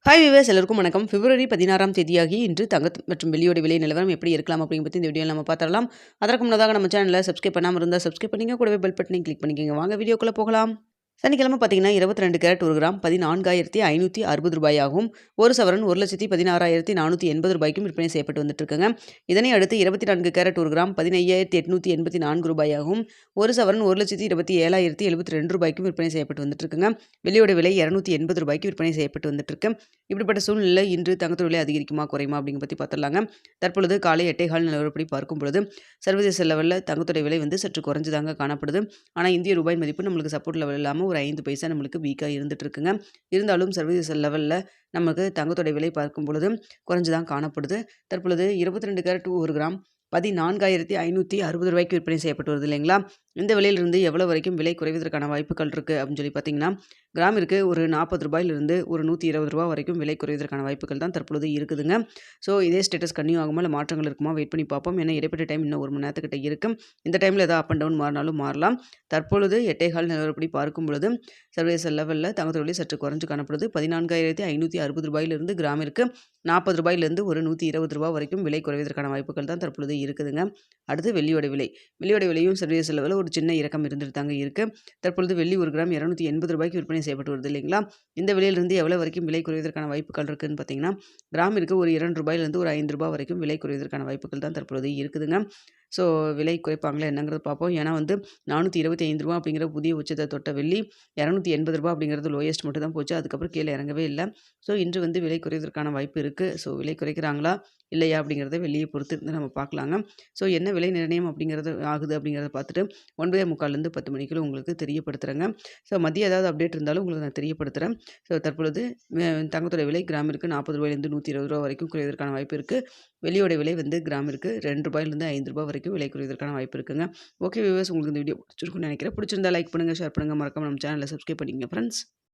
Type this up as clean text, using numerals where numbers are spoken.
Hi viewers, எல்லாருக்கும் வணக்கம். பிப்ரவரி 16ஆம் தேதியாகி இன்று தங்கம் மற்றும் வெள்ளியோட விலை நிலவரம் எப்படி இருக்கலாம் அப்படிங்கிற பற்றி இந்த வீடியோவில் நம்ம பார்த்துடலாம். அதற்கு முன்னதாக நம்ம சேனலில் சப்ஸ்கிரைப் பண்ணாமல் இருந்தால் சப்ஸ்கிரைப் பண்ணிங்க, கூடவே பெல் பட்டனையும் கிளிக் பண்ணிக்கோங்க. வாங்க வீடியோக்குள்ளே போகலாம். சனிக்கிழமை பார்த்தீங்கன்னா 22 கேரட் 1 கிராம் 14,560 ரூபாயாகவும், ஒரு சவரன் 1,16,480 ரூபாய்க்கும் விற்பனை செய்யப்பட்டு வந்துட்டு இருக்குங்க. இதனை அடுத்து 24 கேரட் 1 கிராம் 15,884 ரூபாயாகவும், ஒரு சவரன் 1,27,072 ரூபாய்க்கும் விற்பனை செய்யப்பட்டு வந்துட்டு இருக்குங்க. வெள்ளியோட விலை 280 ரூபாய்க்கு விற்பனை செய்யப்பட்டு வந்துட்டு இருக்கு. இப்படிப்பட்ட சூழ்நிலை இன்று தங்கத்தோட விலை அதிகரிக்குமா குறையுமா அப்படிங்க பற்றி பார்த்துடலாங்க. தற்பொழுது காலை 8:15 நிலவரப்படி பார்க்கும் பொழுது சர்வதேச லெவலில் தங்கத்தோட விலை சற்று குறைஞ்சுதாங்க காணப்படுது. ஆனால் இந்திய ரூபாய் மதிப்பு நம்மளுக்கு சப்போர்ட் லெவல் இல்லாமல் ஒரு 5 பைசா நம்மளுக்கு வீக்காக இருந்துட்டு இருக்குங்க. இருந்தாலும் சர்வதேச லெவலில் நமக்கு தங்கத்தோட விலை பார்க்கும் பொழுது குறைஞ்சு தான் காணப்படுது. தற்பொழுது 22 கேரட் 1 கிராம் 14,560 ரூபாய்க்கு விற்பனை செய்யப்பட்டு வருது இல்லைங்களா. இந்த விலையிலிருந்து எவ்வளோ வரைக்கும் விலை குறைவதற்கான வாய்ப்புகள் இருக்குது அப்படின்னு சொல்லி பார்த்தீங்கன்னா, கிராமிற்கு ஒரு 40 ரூபாயிலிருந்து ஒரு 120 ரூபா வரைக்கும் விலை குறைவதற்கான வாய்ப்புகள் தான் தற்பொழுது இருக்குதுங்க. ஸோ இதே ஸ்டேட்டஸ் கன்டினியூ ஆகுமா இல்லை மாற்றங்கள் இருக்குமா வெயிட் பண்ணி பார்ப்போம். ஏன்னா இடைப்பட்ட டைம் இன்னும் 1 மணி நேரத்துக்கிட்ட இருக்கும். இந்த டைமில் ஏதாவது அப் அண்ட் டவுன் மாறினாலும் மாறலாம். தற்பொழுது 8:15 நிலவரப்படி பார்க்கும் பொழுது சர்வதேச லெவலில் தங்கத்தோட விலை சற்று குறைஞ்சு காணப்படுது. 14,560 ரூபாயிலிருந்து கிராமிற்கு 40 ரூபாயிலிருந்து ஒரு 120 ரூபா வரைக்கும் விலை குறைவதற்கான வாய்ப்புகள் தான் தற்பொழுது இருக்குதுங்க. அடுத்து வெள்ளியோட விலை. வெள்ளியோட விலையும் சர்வதேச லெவலில் ஒரு சின்ன இறக்கம் இருந்துட்டு தாங்க இருக்குது. தற்பொழுது வெள்ளி 1 கிராம் 280 ரூபாய்க்கு விற்பனை செய்யப்பட்டு வருது இல்லைங்களா. இந்த விலையிலிருந்து எவ்வளோ வரைக்கும் விலை குறைவதற்கான வாய்ப்புகள் இருக்குதுன்னு பார்த்தீங்கன்னா, கிராமிற்கு ஒரு 2 ரூபாயிலிருந்து ஒரு 5 ரூபாய் வரைக்கும் விலை குறைவதற்கான வாய்ப்புகள் தான் தற்பொழுது இருக்குதுங்க. ஸோ விலை குறைப்பாங்களா என்னங்கிறத பார்ப்போம். ஏன்னா 425 ரூபா அப்படிங்கிற புதிய உச்சத்தை தொட்ட வெள்ளி 280 ரூபா அப்படிங்கிறது லோயஸ்ட் மட்டும் தான் போச்சு. அதுக்கப்புறம் கீழே இறங்கவே இல்லை. ஸோ இன்று விலை குறைவதற்கான வாய்ப்பு இருக்குது. ஸோ விலை குறைக்கிறாங்களா இல்லையா அப்படிங்கிறத வெள்ளியை பொறுத்து இருந்து நம்ம பார்க்கலாங்க. ஸோ என்ன விலை நிர்ணயம் அப்படிங்கிறது ஆகுது அப்படிங்கிறத பார்த்துட்டு 9:45 10 மணிக்குள்ள உங்களுக்கு தெரியப்படுத்துகிறேங்க. ஸோ மதியம் ஏதாவது அப்டேட் இருந்தாலும் உங்களுக்கு நான் தெரியப்படுத்துகிறேன். ஸோ தற்பொழுது தங்கத்தோட விலை கிராமிற்கு 40 ரூபாயிலிருந்து 120 ரூபா வரைக்கும் குறைவதற்கான வாய்ப்பு இருக்குது. வெள்ளியோட விலை கிராமிற்கு 2 ரூபாயிலிருந்து 5 ரூபாய் வரைக்கும் விலை குறைவதற்கான வாய்ப்பு இருக்குங்க. ஓகே வியூவர்ஸ், உங்களுக்கு இந்த வீடியோ பிடிச்சிருக்குன்னு நினைக்கிறேன். பிடிச்சிருந்தா லைக் பண்ணுங்கள், ஷேர் பண்ணுங்கள், மறக்காம நம்ம சேனலை சப்ஸ்கிரைப் பண்ணிக்கங்க ஃப்ரெண்ட்ஸ்.